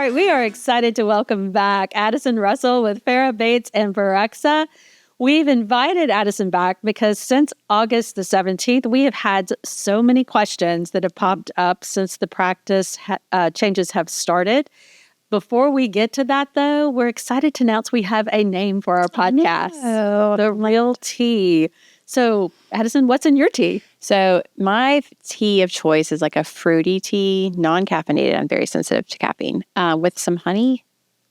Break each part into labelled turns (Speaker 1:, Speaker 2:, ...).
Speaker 1: right, we are excited to welcome back Addison Russell with Farrah Bates and Barexa. We've invited Addison back because since August the 17th, we have had so many questions that have popped up since the practice changes have started. Before we get to that, though, we're excited to announce we have a name for our podcast, The RealTea. So, Addison, what's in your tea?
Speaker 2: So my tea of choice is like a fruity tea, non-caffeinated. I'm very sensitive to caffeine, with some honey.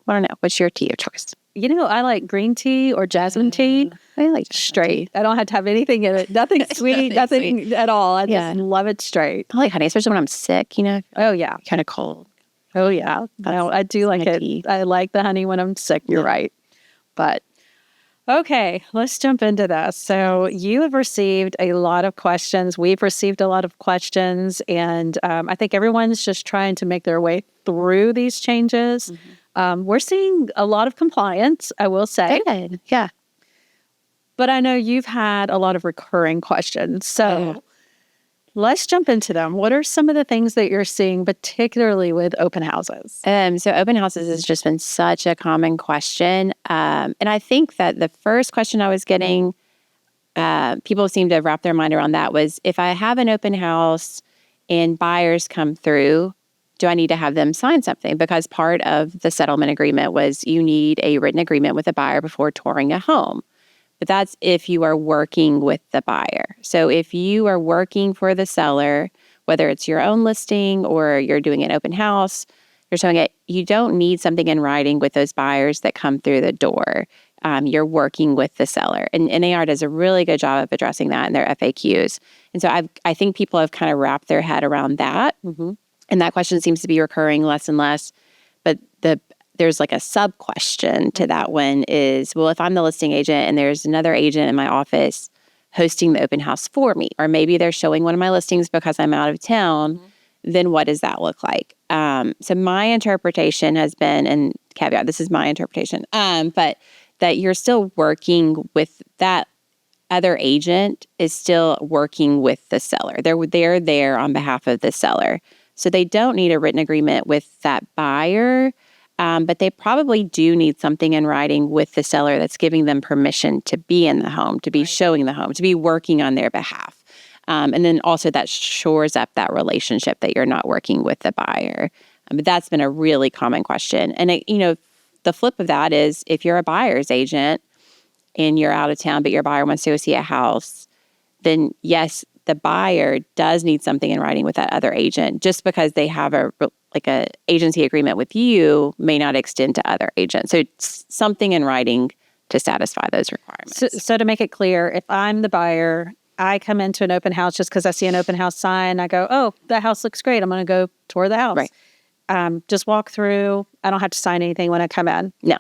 Speaker 2: I don't know. What's your tea of choice?
Speaker 1: You know, I like green tea or jasmine tea.
Speaker 2: I like
Speaker 1: straight. I don't have to have anything in it. Nothing sweet, nothing at all. I just love it straight.
Speaker 2: I like honey, especially when I'm sick,
Speaker 1: Oh, yeah.
Speaker 2: kind of cold.
Speaker 1: Oh, yeah. I do like it.
Speaker 2: Tea.
Speaker 1: I like the honey when I'm sick. You're right. But okay, let's jump into this. So you have received a lot of questions. We've received a lot of questions. And I think everyone's just trying to make their way through these changes. Mm-hmm. We're seeing a lot of compliance, I will say.
Speaker 2: Good. Yeah.
Speaker 1: But I know you've had a lot of recurring questions. So let's jump into them. What are some of the things that you're seeing, particularly with open houses?
Speaker 2: So open houses has just been such a common question. And I think that the first question I was getting, people seem to wrap their mind around that was, if I have an open house and buyers come through, do I need to have them sign something? Because part of the settlement agreement was you need a written agreement with a buyer before touring a home. But that's if you are working with the buyer. So if you are working for the seller, whether it's your own listing or you're doing an open house, you're showing it, you don't need something in writing with those buyers that come through the door. You're working with the seller. And NAR does a really good job of addressing that in their FAQs. And so I think people have kind of wrapped their head around that. Mm-hmm. And that question seems to be recurring less and less. But there's like a sub-question to that one is, well, if I'm the listing agent and there's another agent in my office hosting the open house for me, or maybe they're showing one of my listings because I'm out of town, then what does that look like? So my interpretation has been, and caveat, this is my interpretation, but that you're still working with that other agent is still working with the seller. They're there on behalf of the seller. So they don't need a written agreement with that buyer, but they probably do need something in writing with the seller that's giving them permission to be in the home, to be showing the home, to be working on their behalf. And then also that shores up that relationship that you're not working with the buyer. But that's been a really common question. And, the flip of that is if you're a buyer's agent and you're out of town, but your buyer wants to go see a house, then yes, the buyer does need something in writing with that other agent. Just because they have a agency agreement with you may not extend to other agents. So it's something in writing to satisfy those requirements.
Speaker 1: So to make it clear, if I'm the buyer, I come into an open house just because I see an open house sign. I go, oh, that house looks great. I'm going to go tour the house.
Speaker 2: Right.
Speaker 1: Just walk through. I don't have to sign anything when I come in.
Speaker 2: No.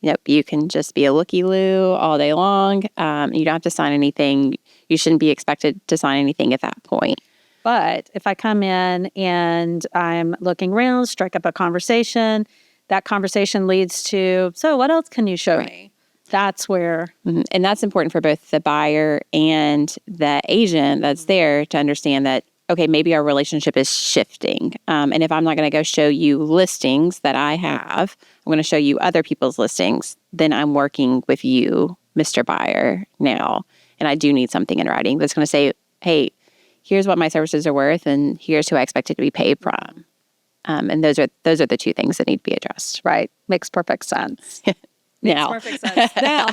Speaker 2: Yep. You can just be a looky-loo all day long. You don't have to sign anything. You shouldn't be expected to sign anything at that point.
Speaker 1: But if I come in and I'm looking around, strike up a conversation, that conversation leads to, so what else can you show me? That's where...
Speaker 2: Mm-hmm. And that's important for both the buyer and the agent that's there to understand that, okay, maybe our relationship is shifting. And if I'm not going to go show you listings that I have, I'm going to show you other people's listings, then I'm working with you, Mr. Buyer, now. And I do need something in writing that's going to say, hey, here's what my services are worth, and here's who I expect it to be paid from. And those are the two things that need to be addressed.
Speaker 1: Right. Makes perfect sense.
Speaker 2: Now.
Speaker 1: Makes perfect sense. Now.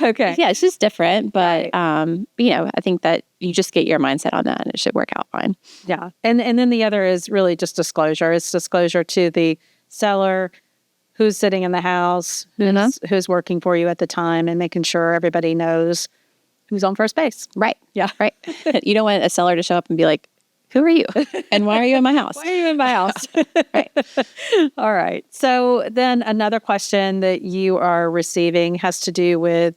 Speaker 1: Okay.
Speaker 2: Yeah, it's just different. But, I think that you just get your mindset on that, and it should work out fine.
Speaker 1: Yeah. And then the other is really just disclosure. It's disclosure to the seller, who's sitting in the house, who's working for you at the time, and making sure everybody knows who's on first base.
Speaker 2: Right.
Speaker 1: Yeah.
Speaker 2: Right. You don't want a seller to show up and be like, who are you? And why are you in my house?
Speaker 1: Why are you in my house?
Speaker 2: Right.
Speaker 1: All right. So then another question that you are receiving has to do with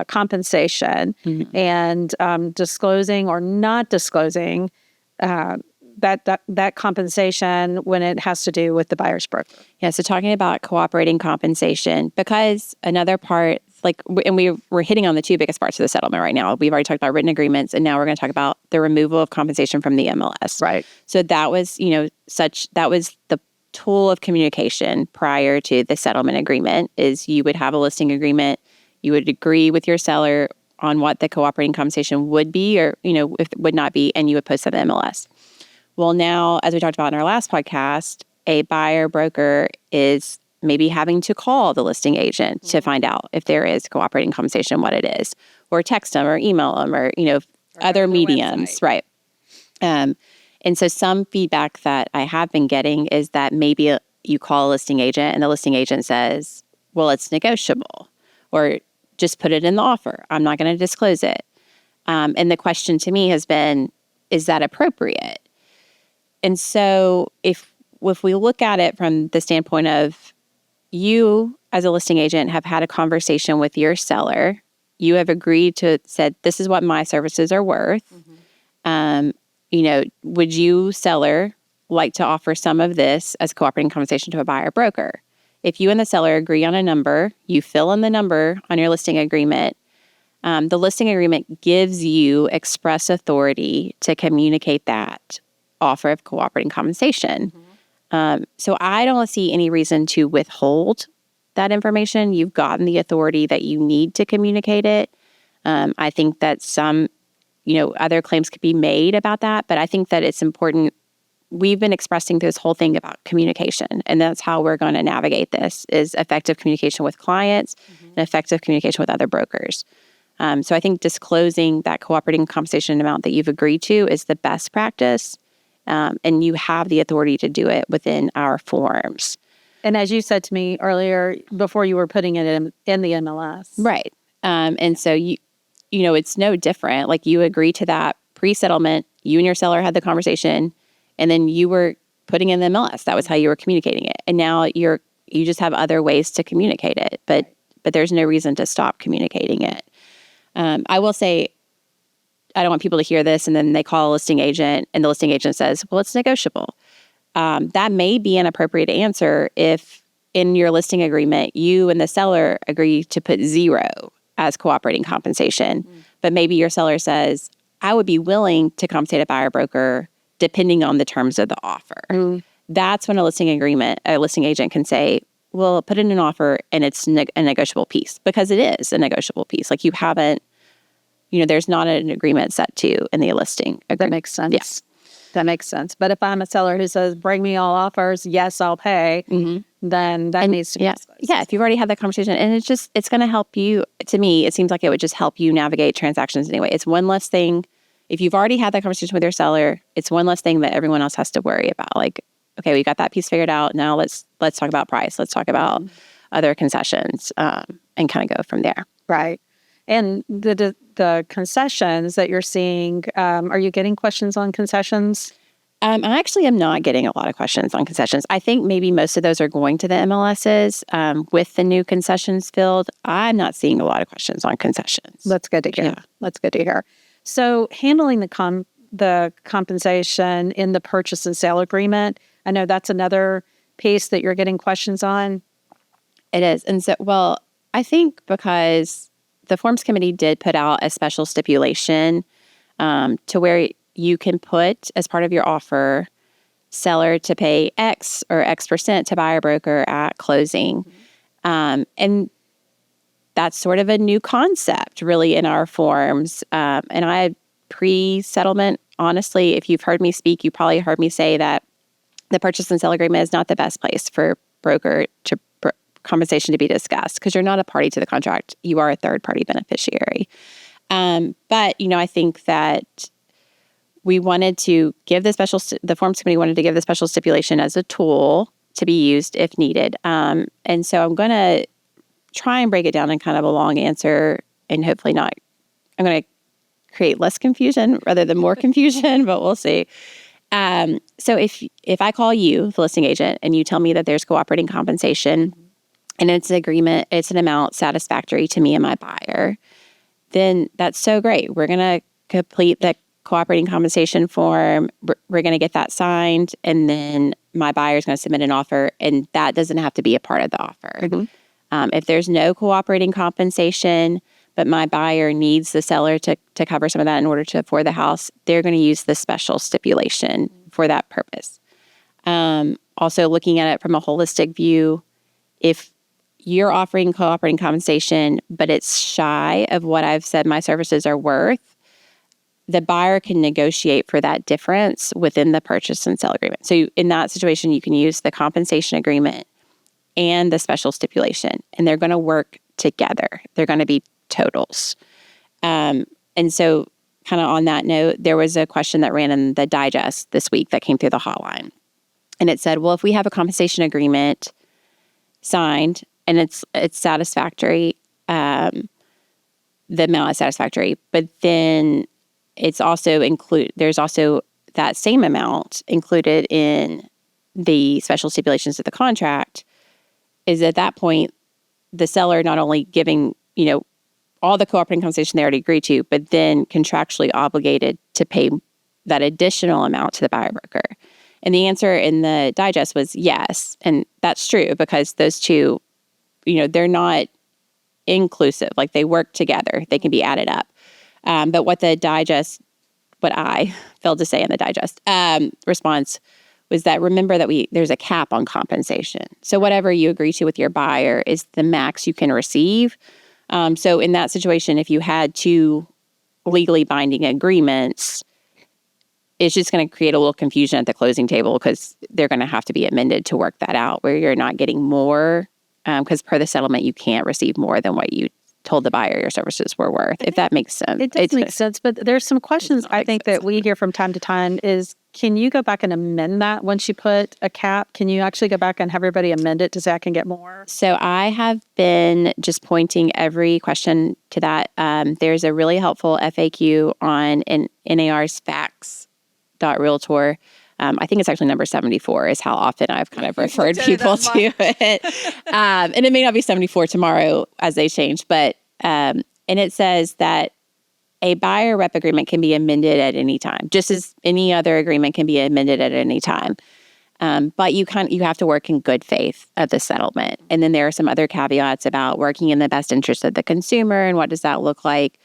Speaker 1: compensation and disclosing or not disclosing that compensation when it has to do with the buyer's broker.
Speaker 2: Yeah, so talking about cooperating compensation, because another part, and we're hitting on the two biggest parts of the settlement right now. We've already talked about written agreements, and now we're going to talk about the removal of compensation from the MLS.
Speaker 1: Right.
Speaker 2: So that was, that was the tool of communication prior to the settlement agreement is you would have a listing agreement. You would agree with your seller on what the cooperating compensation would be or, if it would not be, and you would post that in MLS. Well, now, as we talked about in our last podcast, a buyer broker is maybe having to call the listing agent to find out if there is cooperating compensation, what it is, or text them or email them or, other mediums, right? And so some feedback that I have been getting is that maybe you call a listing agent and the listing agent says, well, it's negotiable, or just put it in the offer. I'm not going to disclose it. And the question to me has been, is that appropriate? And so if we look at it from the standpoint of you as a listing agent have had a conversation with your seller, you have agreed to said, this is what my services are worth. Would you, seller, like to offer some of this as cooperating compensation to a buyer broker? If you and the seller agree on a number, you fill in the number on your listing agreement. The listing agreement gives you express authority to communicate that offer of cooperating compensation. So I don't see any reason to withhold that information. You've gotten the authority that you need to communicate it. I think that some, other claims could be made about that, but I think that it's important. We've been expressing this whole thing about communication, and that's how we're going to navigate this is effective communication with clients and effective communication with other brokers. So I think disclosing that cooperating compensation amount that you've agreed to is the best practice. And you have the authority to do it within our forms.
Speaker 1: And as you said to me earlier, before you were putting it in the MLS.
Speaker 2: Right. And so it's no different. Like you agree to that pre-settlement, you and your seller had the conversation, and then you were putting in the MLS. That was how you were communicating it. And now you just have other ways to communicate it, but there's no reason to stop communicating it. I will say, I don't want people to hear this and then they call a listing agent and the listing agent says, well, it's negotiable. That may be an appropriate answer if in your listing agreement, you and the seller agree to put 0 as cooperating compensation. But maybe your seller says, I would be willing to compensate a buyer broker depending on the terms of the offer. That's when a listing agent can say, well, put in an offer and it's a negotiable piece, because it is a negotiable piece. Like you haven't, there's not an agreement set to in the listing agreement.
Speaker 1: That makes sense.
Speaker 2: Yes.
Speaker 1: That makes sense. But if I'm a seller who says, bring me all offers, yes, I'll pay, then that needs to be disclosed.
Speaker 2: Yeah, if you've already had that conversation, and it's going to help you, to me, it seems like it would just help you navigate transactions anyway. It's one less thing. If you've already had that conversation with your seller, it's one less thing that everyone else has to worry about. Like, okay, we got that piece figured out. Now let's talk about price. Let's talk about other concessions and kind of go from there.
Speaker 1: Right. And the concessions that you're seeing, are you getting questions on concessions?
Speaker 2: I actually am not getting a lot of questions on concessions. I think maybe most of those are going to the MLSs with the new concessions field. I'm not seeing a lot of questions on concessions.
Speaker 1: That's good to hear.
Speaker 2: Yeah.
Speaker 1: That's good to hear. So handling the compensation in the purchase and sale agreement, I know that's another piece that you're getting questions on.
Speaker 2: It is. And so, I think because the Forms Committee did put out a special stipulation to where you can put as part of your offer, seller to pay X or X% to buyer broker at closing. And that's sort of a new concept really in our forms. And I pre-settlement, honestly, if you've heard me speak, you probably heard me say that the purchase and sale agreement is not the best place for broker to compensation to be discussed, because you're not a party to the contract. You are a third-party beneficiary. But, I think that we wanted to give the Forms Committee wanted to give the special stipulation as a tool to be used if needed. And so I'm going to try and break it down in kind of a long answer, and hopefully not. I'm going to create less confusion rather than more confusion, but we'll see. So if I call you, the listing agent, and you tell me that there's cooperating compensation and it's an agreement, it's an amount satisfactory to me and my buyer, then that's so great. We're going to complete the cooperating compensation form. We're going to get that signed, and then my buyer is going to submit an offer, and that doesn't have to be a part of the offer. If there's no cooperating compensation, but my buyer needs the seller to cover some of that in order to afford the house, they're going to use the special stipulation for that purpose. Also looking at it from a holistic view, if you're offering cooperating compensation, but it's shy of what I've said my services are worth, the buyer can negotiate for that difference within the purchase and sale agreement. So in that situation, you can use the compensation agreement and the special stipulation, and they're going to work together. They're going to be totals. And so kind of on that note, there was a question that ran in the digest this week that came through the hotline. And it said, well, if we have a compensation agreement signed and it's satisfactory, the amount is satisfactory, but then it's also there's also that same amount included in the special stipulations of the contract, is at that point, the seller not only giving, all the cooperating compensation they already agreed to, but then contractually obligated to pay that additional amount to the buyer broker. And the answer in the digest was yes. And that's true because those two, they're not inclusive. Like they work together. They can be added up. But what I failed to say in the digest response was that remember that there's a cap on compensation. So whatever you agree to with your buyer is the max you can receive. So in that situation, if you had two legally binding agreements, it's just going to create a little confusion at the closing table because they're going to have to be amended to work that out where you're not getting more because per the settlement, you can't receive more than what you told the buyer your services were worth, if that makes sense.
Speaker 1: It does make sense, but there's some questions I think that we hear from time to time is, can you go back and amend that once you put a cap? Can you actually go back and have everybody amend it to say I can get more?
Speaker 2: So I have been just pointing every question to that. There's a really helpful FAQ on NAR's facts.realtor. I think it's actually number 74 is how often I've kind of referred people to it. And it may not be 74 tomorrow as they change, but, and it says that a buyer rep agreement can be amended at any time, just as any other agreement can be amended at any time. But you have to work in good faith at the settlement. And then there are some other caveats about working in the best interest of the consumer and what does that look like.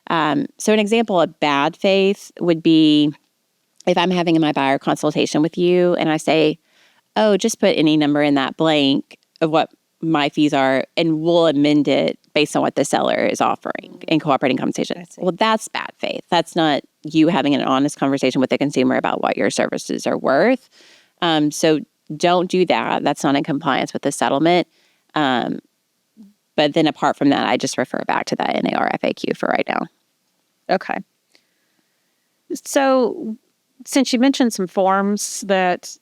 Speaker 2: So an example of bad faith would be if I'm having my buyer consultation with you and I say, oh, just put any number in that blank of what my fees are and we'll amend it based on what the seller is offering in cooperating compensation. Well, that's bad faith. That's not you having an honest conversation with the consumer about what your services are worth. So don't do that. That's not in compliance with the settlement. But then apart from that, I just refer back to that NAR FAQ for right now.
Speaker 1: Okay. So since you mentioned some forms that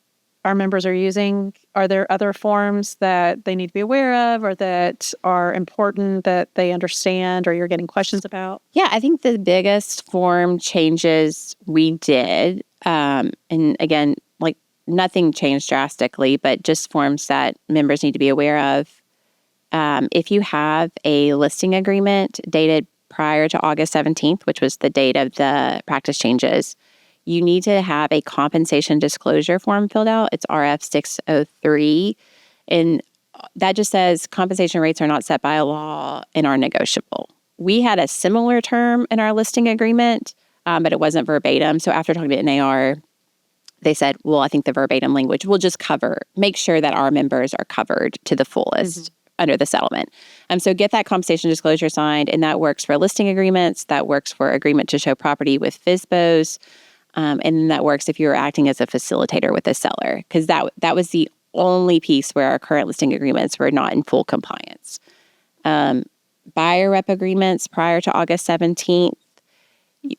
Speaker 1: our members are using, are there other forms that they need to be aware of or that are important that they understand or you're getting questions about?
Speaker 2: Yeah, I think the biggest form changes we did, and again, like nothing changed drastically, but just forms that members need to be aware of. If you have a listing agreement dated prior to August 17th, which was the date of the practice changes, you need to have a compensation disclosure form filled out. It's RF 603. And that just says compensation rates are not set by a law and are negotiable. We had a similar term in our listing agreement, but it wasn't verbatim. So after talking to NAR, they said, well, I think the verbatim language will just make sure that our members are covered to the fullest under the settlement. So get that compensation disclosure signed, and that works for listing agreements. That works for agreement to show property with FSBOs. And that works if you're acting as a facilitator with a seller, because that was the only piece where our current listing agreements were not in full compliance. Buyer rep agreements prior to August 17th,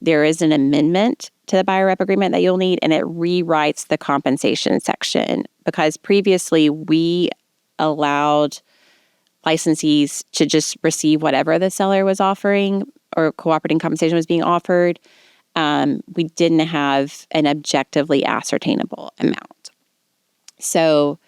Speaker 2: there is an amendment to the buyer rep agreement that you'll need, and it rewrites the compensation section because previously we allowed licensees to just receive whatever the seller was offering or cooperating compensation was being offered. We didn't have an objectively ascertainable amount. So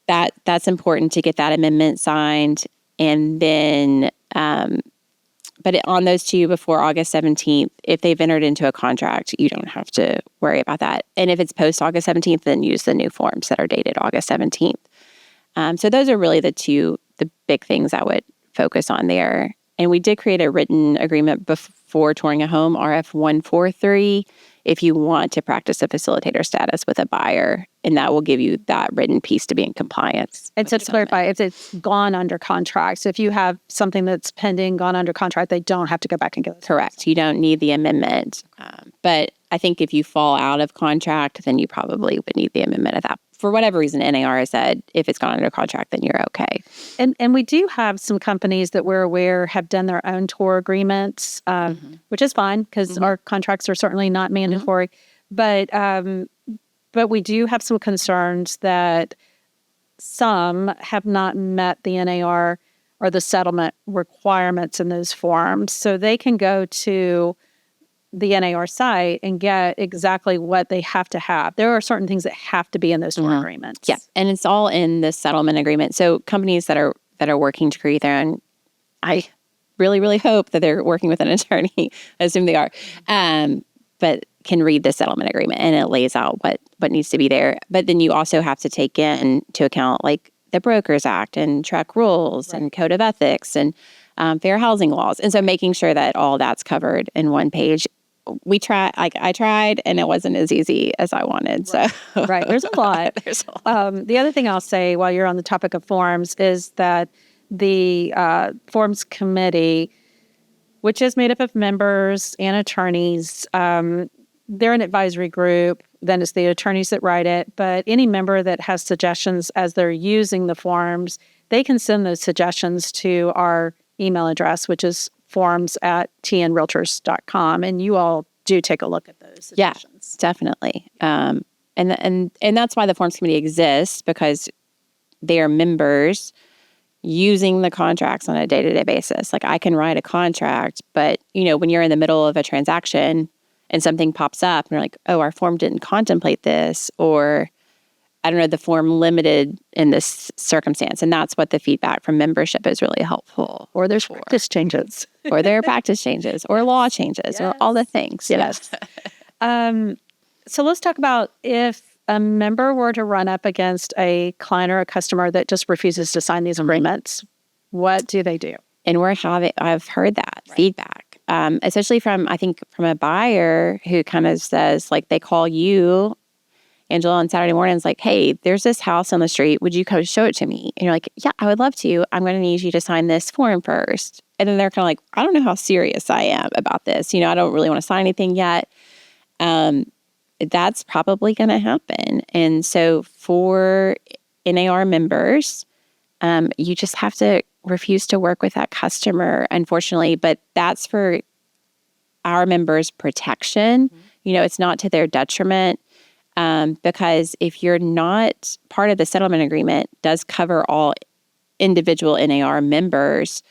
Speaker 2: that's important to get that amendment signed. And then, but on those two before August 17th, if they've entered into a contract, you don't have to worry about that. And if it's post August 17th, then use the new forms that are dated August 17th. So those are really the big things I would focus on there. And we did create a written agreement before touring a home, RF 143. if you want to practice a facilitator status with a buyer, and that will give you that written piece to be in compliance.
Speaker 1: And so to clarify, if it's gone under contract, so if you have something that's pending, gone under contract, they don't have to go back and get it.
Speaker 2: Correct. You don't need the amendment. But I think if you fall out of contract, then you probably would need the amendment of that. For whatever reason, NAR has said if it's gone under contract, then you're okay.
Speaker 1: And we do have some companies that we're aware have done their own tour agreements, which is fine because our contracts are certainly not mandatory. But we do have some concerns that some have not met the NAR or the settlement requirements in those forms. So they can go to the NAR site and get exactly what they have to have. There are certain things that have to be in those tour agreements.
Speaker 2: Yeah, and it's all in the settlement agreement. So companies that are working to create their own, I really, really hope that they're working with an attorney. I assume they are, but can read the settlement agreement, and it lays out what needs to be there. But then you also have to take into account like the Brokers Act and TREC rules and Code of Ethics and fair housing laws. And so making sure that all that's covered in one page. I tried, and it wasn't as easy as I wanted.
Speaker 1: Right.
Speaker 2: So
Speaker 1: right, there's a lot. The other thing I'll say while you're on the topic of forms is that the forms committee, which is made up of members and attorneys, they're an advisory group. Then it's the attorneys that write it. But any member that has suggestions as they're using the forms, they can send those suggestions to our email address, which is forms@tnrealtors.com, and you all do take a look at those suggestions.
Speaker 2: Yeah, definitely. And that's why the forms committee exists, because they are members using the contracts on a day-to-day basis. Like I can write a contract, but when you're in the middle of a transaction and something pops up and you're like, oh, our form didn't contemplate this, or I don't know, the form limited in this circumstance. And that's what the feedback from membership is really helpful.
Speaker 1: Or there's practice changes.
Speaker 2: Or there are practice changes, or law changes, or all the things.
Speaker 1: Yes. So let's talk about if a member were to run up against a client or a customer that just refuses to sign these agreements, what do they do?
Speaker 2: And I've heard that feedback, especially from a buyer who kind of says, like, they call you, Angela, on Saturday mornings, like, hey, there's this house on the street. Would you come show it to me? And you're like, yeah, I would love to. I'm going to need you to sign this form first. And then they're kind of like, I don't know how serious I am about this. I don't really want to sign anything yet. That's probably going to happen. And so for NAR members, you just have to refuse to work with that customer, unfortunately. But that's for our members' protection. It's not to their detriment. Because if you're not part of the settlement agreement, does cover all individual NAR members,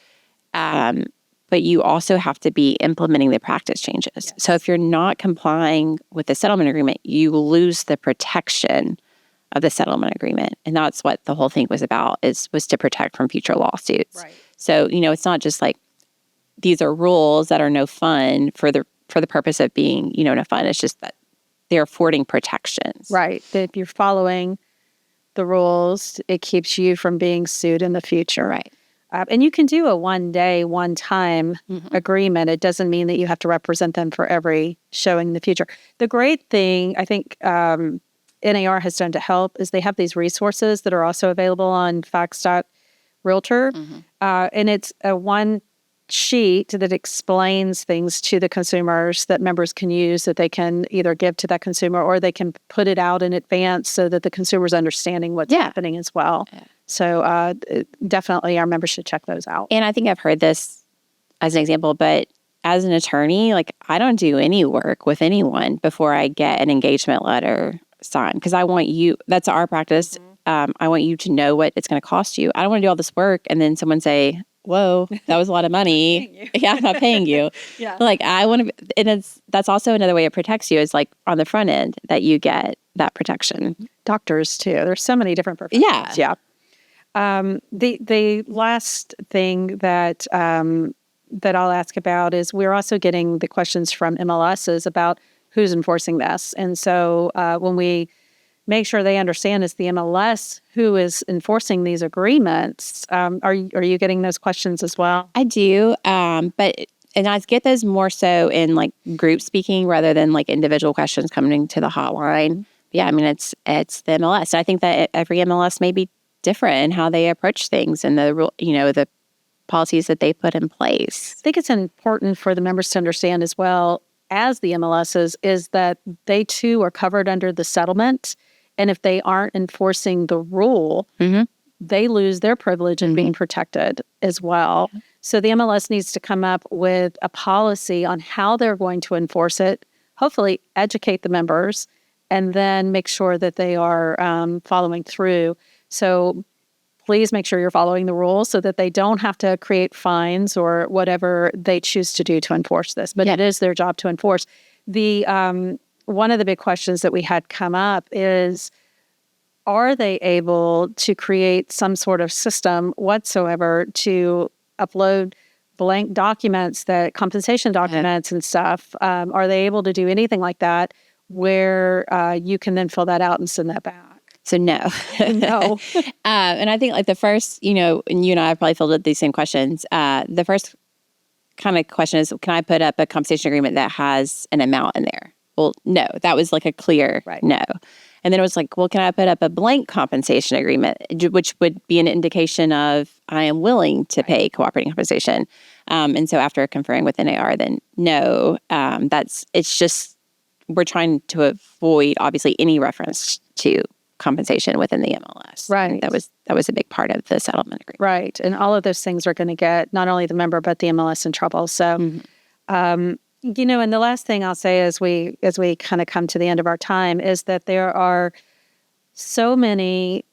Speaker 2: but you also have to be implementing the practice changes. Yes. So if you're not complying with the settlement agreement, you lose the protection of the settlement agreement. And that's what the whole thing was about, was to protect from future lawsuits. Right. So, it's not just like these are rules that are no fun for the purpose of being, no fun. It's just that they're affording protections.
Speaker 1: Right. That if you're following the rules, it keeps you from being sued in the future.
Speaker 2: Right.
Speaker 1: And you can do a one-day, one-time agreement. It doesn't mean that you have to represent them for every showing in the future. The great thing, I think, NAR has done to help is they have these resources that are also available on facts.realtor. And it's a one sheet that explains things to the consumers that members can use, that they can either give to that consumer or they can put it out in advance so that the consumer's understanding what's happening as well. Yeah. So definitely our members should check those out.
Speaker 2: And I think I've heard this as an example, but as an attorney, like I don't do any work with anyone before I get an engagement letter signed, because I want you, that's our practice. I want you to know what it's going to cost you. I don't want to do all this work and then someone say, whoa, that was a lot of money. Yeah, I'm not paying you. Like I want to, and that's also another way it protects you, is like on the front end that you get that protection.
Speaker 1: Doctors too. There's so many different professions. Yeah. The last thing that I'll ask about is we're also getting the questions from MLSs about who's enforcing this. And so when we make sure they understand it's the MLS who is enforcing these agreements, are you getting those questions as well?
Speaker 2: I do, but And I get those more so in like group speaking rather than like individual questions coming to the hotline. Yeah, I mean, it's the MLS. I think that every MLS may be different in how they approach things and the policies that they put in place.
Speaker 1: I think it's important for the members to understand as well as the MLSs is that they too are covered under the settlement. And if they aren't enforcing the rule, they lose their privilege in being protected as well. So the MLS needs to come up with a policy on how they're going to enforce it, hopefully educate the members, and then make sure that they are following through. So please make sure you're following the rules so that they don't have to create fines or whatever they choose to do to enforce this. But it is their job to enforce. The one of the big questions that we had come up is, are they able to create some sort of system whatsoever to upload blank documents, that compensation documents and stuff? Are they able to do anything like that where you can then fill that out and send that back?
Speaker 2: So no.
Speaker 1: No.
Speaker 2: And I think like the first, and you and I have probably filled out these same questions. The first kind of question is, can I put up a compensation agreement that has an amount in there? Well, no, that was like a clear no. And then it was like, well, can I put up a blank compensation agreement, which would be an indication of I am willing to pay cooperating compensation. And so after conferring with NAR, then no, it's just, we're trying to avoid obviously any reference to compensation within the MLS.
Speaker 1: Right.
Speaker 2: That was a big part of the settlement agreement.
Speaker 1: Right. And all of those things are going to get not only the member, but the MLS in trouble. So, and the last thing I'll say as we kind of come to the end of our time is that there are so many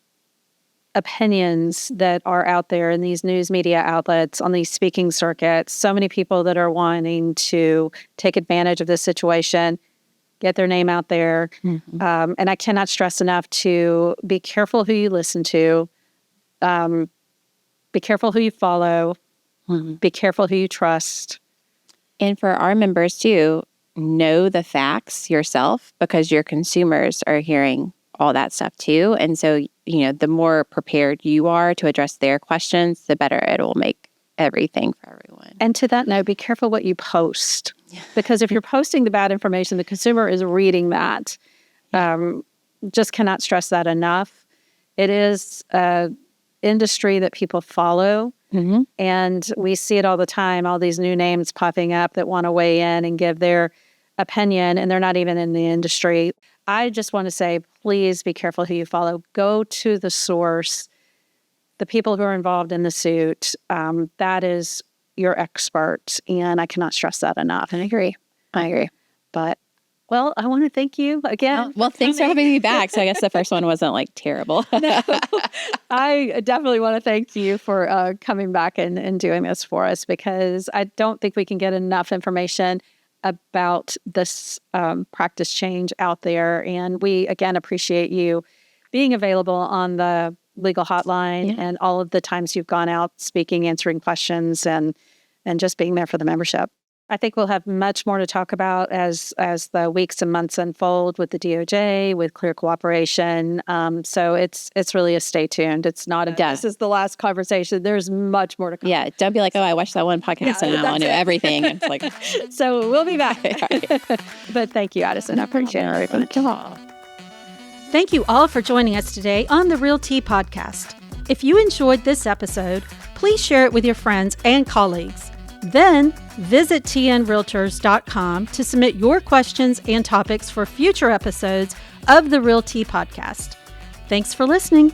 Speaker 1: opinions that are out there in these news media outlets, on these speaking circuits, so many people that are wanting to take advantage of this situation, get their name out there. And I cannot stress enough to be careful who you listen to, be careful who you follow, be careful who you trust.
Speaker 2: And for our members too, know the facts yourself, because your consumers are hearing all that stuff too. And so, the more prepared you are to address their questions, the better it will make everything for everyone.
Speaker 1: And to that note, be careful what you post. Because if you're posting the bad information, the consumer is reading that. Just cannot stress that enough. It is an industry that people follow. And we see it all the time, all these new names popping up that want to weigh in and give their opinion, and they're not even in the industry. I just want to say, please be careful who you follow. Go to the source, the people who are involved in the suit. That is your expert, and I cannot stress that enough.
Speaker 2: I agree.
Speaker 1: But, well, I want to thank you again.
Speaker 2: Well, thanks for having me back. So I guess the first one wasn't like terrible.
Speaker 1: No, I definitely want to thank you for coming back and doing this for us, because I don't think we can get enough information about this practice change out there. And we, again, appreciate you being available on the legal hotline and all of the times you've gone out speaking, answering questions, and just being there for the membership. I think we'll have much more to talk about as the weeks and months unfold with the DOJ, with clear cooperation. So it's really a stay tuned. It's not this is the last conversation. There's much more to come.
Speaker 2: Yeah, don't be like, oh, I watched that one podcast and now I know everything. It's like,
Speaker 1: so we'll be back. But thank you, Addison. I appreciate it.
Speaker 2: Thank you all.
Speaker 1: Thank you all for joining us today on the RealTea podcast. If you enjoyed this episode, please share it with your friends and colleagues. Then visit tnrealtors.com to submit your questions and topics for future episodes of the RealTea podcast. Thanks for listening.